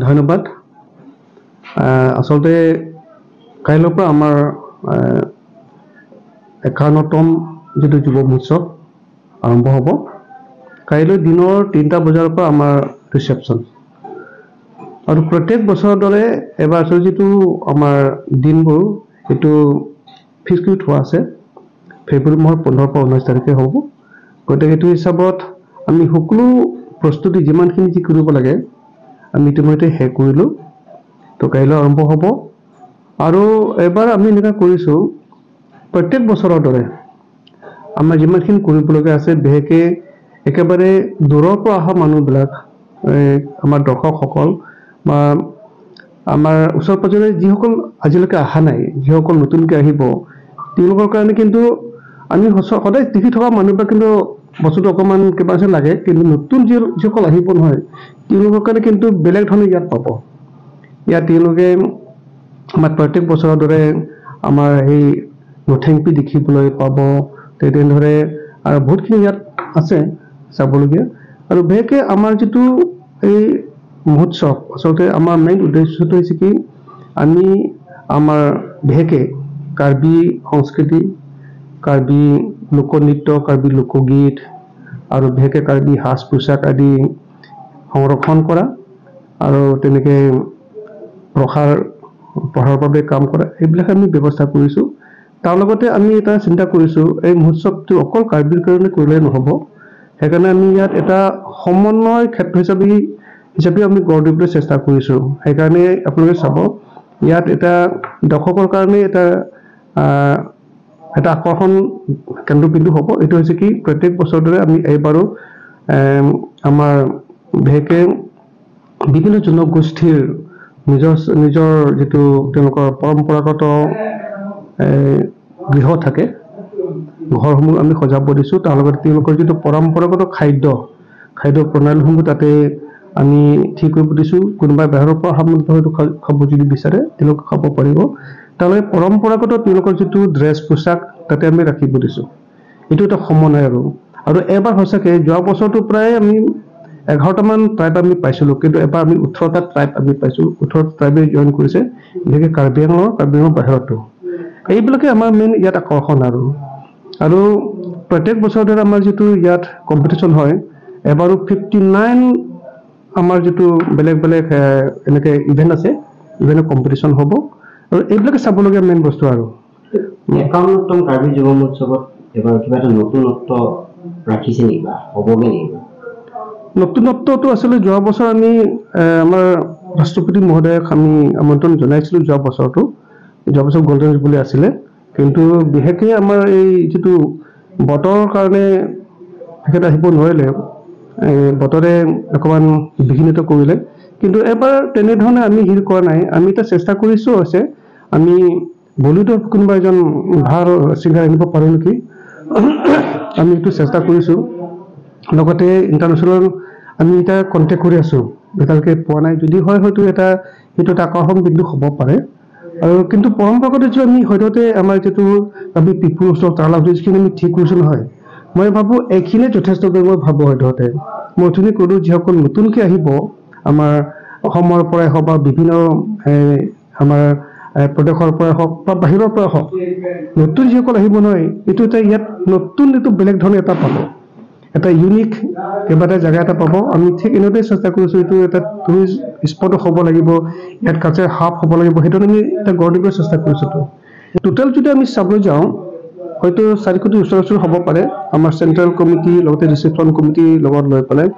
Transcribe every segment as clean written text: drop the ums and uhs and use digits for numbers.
ধন্যবাদ। আচলতে কাইলৈৰ পৰা আমাৰ 51তম যিটো যুৱ মহোৎসৱ আৰম্ভ হ'ব। কাইলৈ দিনৰ 3টা বজাৰ পৰা আমাৰ ৰিচেপশ্যন আৰু প্ৰত্যেক বছৰৰ দৰে এবাৰ যিটো আমাৰ দিনবোৰ সেইটো ফিক্স কৰি থোৱা আছে। ফেব্ৰুৱাৰী মাহৰ 15 পৰা 19 তাৰিখে হ'ব। গতিকে সেইটো হিচাপত আমি সকলো প্ৰস্তুতি যিমানখিনি যি কৰিব লাগে আমি ইতিমধ্যে শেষ কৰিলোঁ। তো কাইলৈ আৰম্ভ হ'ব আৰু এবাৰ আমি এনেকুৱা কৰিছোঁ প্ৰত্যেক বছৰৰ দৰে আমাৰ যিমানখিনি কৰিবলগীয়া আছে বিশেষকৈ একেবাৰে দূৰৰ পৰা অহা মানুহবিলাক আমাৰ দৰ্শকসকল বা আমাৰ ওচৰ পাজৰে যিসকল আজিলৈকে অহা নাই, যিসকল নতুনকৈ আহিব তেওঁলোকৰ কাৰণে কিন্তু আমি সদায় দেখি থকা মানুহবিলাক কিন্তু বস্তুটো অকণমান কিবা যেন লাগে, কিন্তু নতুন যিসকল আহিব নহয় তেওঁলোকৰ কাৰণে কিন্তু বেলেগ ধৰণে ইয়াত পাব। ইয়াত তেওঁলোকে আমাৰ প্ৰত্যেক বছৰৰ দৰে আমাৰ সেই নথেংপি দেখিবলৈ পাব। তেনেদৰে আৰু বহুতখিনি ইয়াত আছে চাবলগীয়া। আৰু বিশেষকৈ আমাৰ যিটো এই মহোৎসৱ আচলতে আমাৰ মেইন উদ্দেশ্যটো হৈছে কি আমি আমাৰ বিশেষকৈ কাৰ্বি সংস্কৃতি, কাৰ্বি লোকনৃত্য, কাৰ্বি লোকগীত আৰু বিশেষকৈ কাৰ্বি সাজ পোছাক আদি সংৰক্ষণ কৰা আৰু তেনেকৈ পঢ়াৰ বাবে কাম কৰা এইবিলাক আমি ব্যৱস্থা কৰিছোঁ। তাৰ লগতে আমি এটা চিন্তা কৰিছোঁ এই মহোৎসৱটো অকল কাৰ্বিৰ কাৰণে কৰিলে নহ'ব। সেইকাৰণে আমি ইয়াত এটা সমন্বয় ক্ষেত্ৰ হিচাপে আমি গঢ় দিবলৈ চেষ্টা কৰিছোঁ। সেইকাৰণে আপোনালোকে চাব ইয়াত এটা দৰ্শকৰ কাৰণে এটা আকৰ্ষণ কেন্দ্ৰবিন্দু হ'ব। এইটো হৈছে কি প্ৰত্যেক বছৰৰ দৰে আমি এইবাৰো আমাৰ বিশেষকৈ বিভিন্ন জনগোষ্ঠীৰ নিজৰ যিটো তেওঁলোকৰ পৰম্পৰাগত গৃহ থাকে, ঘৰসমূহ আমি সজাব দিছোঁ। তাৰ লগতে তেওঁলোকৰ যিটো পৰম্পৰাগত খাদ্য প্ৰণালীসমূহ তাতে আমি ঠিক কৰিব দিছোঁ। কোনোবাই বাহিৰৰ পৰা অহা মানুহে হয়তো খাব যদি বিচাৰে তেওঁলোকে খাব পাৰিব। তাৰলৈ পৰম্পৰাগত তেওঁলোকৰ যিটো ড্ৰেছ পোছাক তাতে আমি ৰাখিব দিছোঁ। এইটো এটা সমন্বয় আৰু এবাৰ সঁচাকৈ যোৱা বছৰটো প্ৰায় আমি 11টামান ট্ৰাইব আমি পাইছিলোঁ, কিন্তু এবাৰ আমি 18টা ট্ৰাইব আমি পাইছোঁ। 18 ট্ৰাইবে জইন কৰিছে, বিশেষকৈ কাৰ্বি আংলঙৰ বাহিৰতো। এইবিলাকে আমাৰ মেইন ইয়াত আকৰ্ষণ আৰু প্ৰত্যেক বছৰৰ দৰে আমাৰ যিটো ইয়াত কম্পিটিশ্যন হয় এবাৰো 59 আমাৰ যিটো বেলেগ এনেকৈ ইভেণ্ট আছে, ইভেণ্টৰ কম্পিটিশ্যন হ'ব আৰু এইবিলাকে চাবলগীয়া মেইন বস্তু আৰু 51তম কাৰ্বি যুৱ মহোৎসৱত এবাৰ কিবা এটা নতুনত্ব ৰাখিছে নেকি বা হ'বগে নেকি? নতুনত্বটো আচলতে যোৱা বছৰ আমি আমাৰ ৰাষ্ট্ৰপতি মহোদয়ক আমি আমন্ত্ৰণ জনাইছিলোঁ। যোৱা বছৰ গল্ডেন জুবলি আছিলে, কিন্তু বিশেষকৈ আমাৰ এই যিটো বতৰৰ কাৰণে তেখেত আহিব নোৱাৰিলে, বতৰে অকণমান বিঘ্নিত কৰিলে। কিন্তু এবাৰ তেনেধৰণে আমি হেৰি কৰা নাই। আমি এটা চেষ্টা কৰিছোঁ হৈছে আমি বলিউডৰ কোনোবা এজন ভাল ছিংগাৰ আনিব পাৰোঁ নেকি, আমি এইটো চেষ্টা কৰিছোঁ। লগতে ইণ্টাৰনেশ্যনেল আমি এতিয়া কণ্টেক্ট কৰি আছোঁ, এতিয়ালৈকে পোৱা নাই। যদি হয় হয়তো সেইটো এটা আকৰ্ষণ বিন্দু হ'ব পাৰে। আৰু কিন্তু পৰম্পৰাগত যিটো আমি সদ্যহতে আমাৰ যিটো আমি পিপুলছ তাৰ লগত যিখিনি আমি ঠিক কৰিছোঁ নহয়, মই ভাবোঁ এইখিনিয়ে যথেষ্ট বুলি মই ভাবোঁ। সদ্যহতে মই অথনি ক'লোঁ যিসকল নতুনকৈ আহিব আমাৰ অসমৰ পৰাই হওক বা বিভিন্ন আমাৰ প্ৰদেশৰ পৰাই হওক বা বাহিৰৰ পৰা হওক, নতুন যিসকল আহিব নহয় এইটো এটা ইয়াত নতুন এইটো বেলেগ ধৰণে এটা পাব, এটা ইউনিক কিবা এটা জেগা এটা পাব। আমি ঠিক এনেদৰে চেষ্টা কৰিছোঁ এইটো এটা টুৰিষ্ট স্পটো হ'ব লাগিব, ইয়াত কালচাৰ হাব হ'ব লাগিব। সেইটো আমি এটা গঢ় দিবলৈ চেষ্টা কৰিছোঁ। টোটেল যদি আমি চাবলৈ যাওঁ হয়তো 4 কোটি ওচৰ হ'ব পাৰে আমাৰ চেণ্ট্ৰেল কমিটি লগতে ৰিচেপশ্যন কমিটিৰ লগত লৈ পেলাই।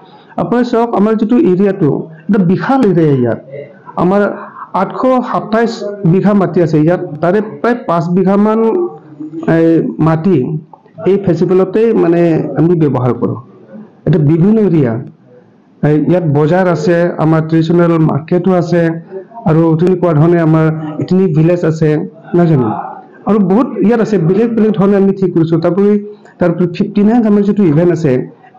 আপুনি চাওক আমাৰ যিটো এৰিয়াটো এটা বিশাল এৰিয়া, ইয়াত আমাৰ 827 বিঘা মাটি আছে। ইয়াত তাৰে প্ৰায় 5 বিঘামান মাটি এই ফেষ্টিভেলতেই মানে আমি ব্যৱহাৰ কৰোঁ। এটা বিভিন্ন এৰিয়া, ইয়াত বজাৰ আছে, আমাৰ ট্ৰেডিশ্যনেল মাৰ্কেটো আছে আৰু তুমি কোৱা ধৰণে আমাৰ ইথনিক ভিলেজ আছে নহয় জানো, আৰু বহুত ইয়াত আছে বেলেগ ধৰণে আমি ঠিক কৰিছোঁ। তাৰোপৰি 59 আমাৰ যিটো ইভেণ্ট আছে,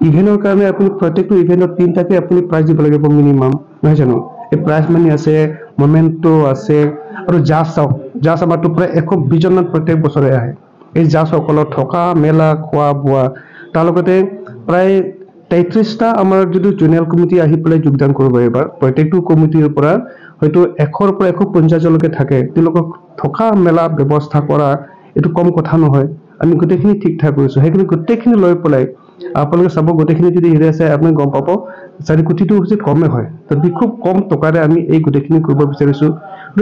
ইভেণ্টৰ কাৰণে আপুনি প্ৰত্যেকটো ইভেণ্টত 3টাকৈ আপুনি প্ৰাইজ দিব লাগিব মিনিমাম নহয় জানো। এই প্ৰাইজ মানি আছে, মমেণ্টো আছে আৰু জাজ আমাৰতো প্ৰায় 120জনমান প্ৰত্যেক বছৰে আহে। এই জাজসকলৰ থকা মেলা খোৱা বোৱা, তাৰ লগতে প্ৰায় 33টা আমাৰ যদি জুনিয়ৰ কমিটি আহি পেলাই যোগদান কৰিব এবাৰ প্ৰত্যেকটো কমিটিৰ পৰা হয়তো 100ৰ পৰা 150লৈকে থাকে তেওঁলোকক থকা মেলা ব্যৱস্থা কৰা এইটো কম কথা নহয় আমি গোটেইখিনি ঠিক ঠাক কৰিছো সেইখিনি গোটেইখিনি লৈ পেলাই আপোনালোকে চাব গোটেইখিনি যদি হেৰি আছে আপুনি গম পাব 4 কোটিটো হৈছে কমে হয় তথাপি খুব কম টকাৰে আমি এই গোটেইখিনি কৰিব বিচাৰিছো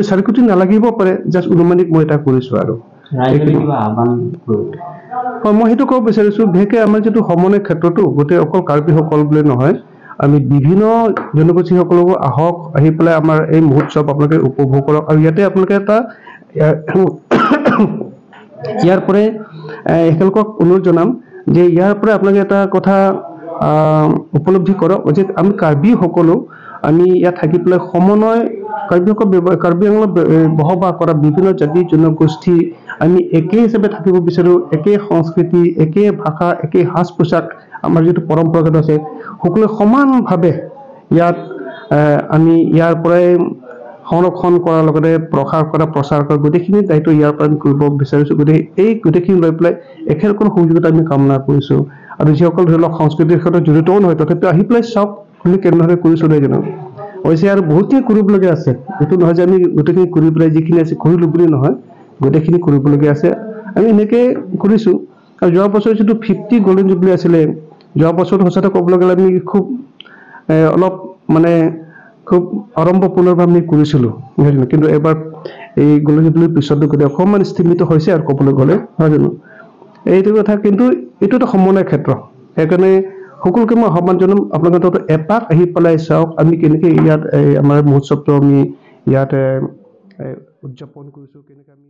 4 কোটি নালাগিব পাৰে জাষ্ট অনুমানিক মই এটা কৰিছো আৰু ৰাইজলৈ কিবা আহ্বান কৰিব মই সেইটো ক'ব বিচাৰিছো বিশেষকৈ আমাৰ যিটো সমন্বয় ক্ষেত্ৰতো গোটেই অকল কাৰ্বিসকল বুলি নহয় আমি বিভিন্ন জনগোষ্ঠীসকলকো আহক আহি পেলাই আমাৰ এই মহোৎসৱ আপোনালোকে উপভোগ কৰক আৰু ইয়াতে আপোনালোকে এটা ইয়াৰ পৰাই একেলগক অনুৰোধ জনাম যে ইয়াৰ পৰা আপোনালোকে এটা কথা উপলব্ধি কৰক যে আমি কাৰ্বিসকলো আমি ইয়াত থাকি পেলাই সমন্বয় কাৰ্বি আংলঙত বসবাস কৰা বিভিন্ন জাতি জনগোষ্ঠী আমি একে হিচাপে থাকিব বিচাৰো একে সংস্কৃতি একে ভাষা একে সাজ পোছাক আমাৰ যিটো পৰম্পৰাগত আছে সকলোৱে সমানভাৱে ইয়াত আমি ইয়াৰ পৰাই সংৰক্ষণ কৰাৰ লগতে প্ৰসাৰ কৰা প্ৰচাৰ কৰা গোটেইখিনি দায়িত্ব ইয়াৰ পৰা আমি কৰিব বিচাৰিছো এই গোটেইখিনি লৈ পেলাই একেলগৰ সহযোগিতা আমি কামনা কৰিছো আৰু যিসকল ধৰি লওক সংস্কৃতিৰ ক্ষেত্ৰত জড়িতও নহয় তথাপিও আহি পেলাই চাওক আমি কেনেদৰে কৰিছো নাই জানো অৱশ্যে আৰু বহুতখিনি কৰিবলগীয়া আছে এইটো নহয় যে আমি গোটেইখিনি কৰি পেলাই যিখিনি আছে কৰিলো বুলি নহয় গোটেইখিনি কৰিবলগীয়া আছে আমি এনেকৈ কৰিছো আৰু যোৱা বছৰ যিটো 50 গল্ডেন জুবলি আছিলে যোৱা বছৰটো সঁচাতে ক'বলৈ গ'লে আমি খুব অলপ মানে খুব আৰম্ভপূৰ্ণভাৱে আমি কৰিছিলোঁ কিন্তু এবাৰ এই গল্ডেন জুবলিৰ পিছতো গোটেই অকণমান স্থিমিত হৈছে আৰু ক'বলৈ গ'লে নহয় জানো এইটো কথা কিন্তু এইটো এটা সমন্বয় ক্ষেত্ৰ সেইকাৰণে সকলোকে মই আহ্বান জনাম আপোনালোকে এপাক আহি পেলাই চাওক আমি কেনেকৈ ইয়াত আমাৰ মহোৎসৱটো আমি ইয়াত উদযাপন কৰিছোঁ কেনেকৈ আমি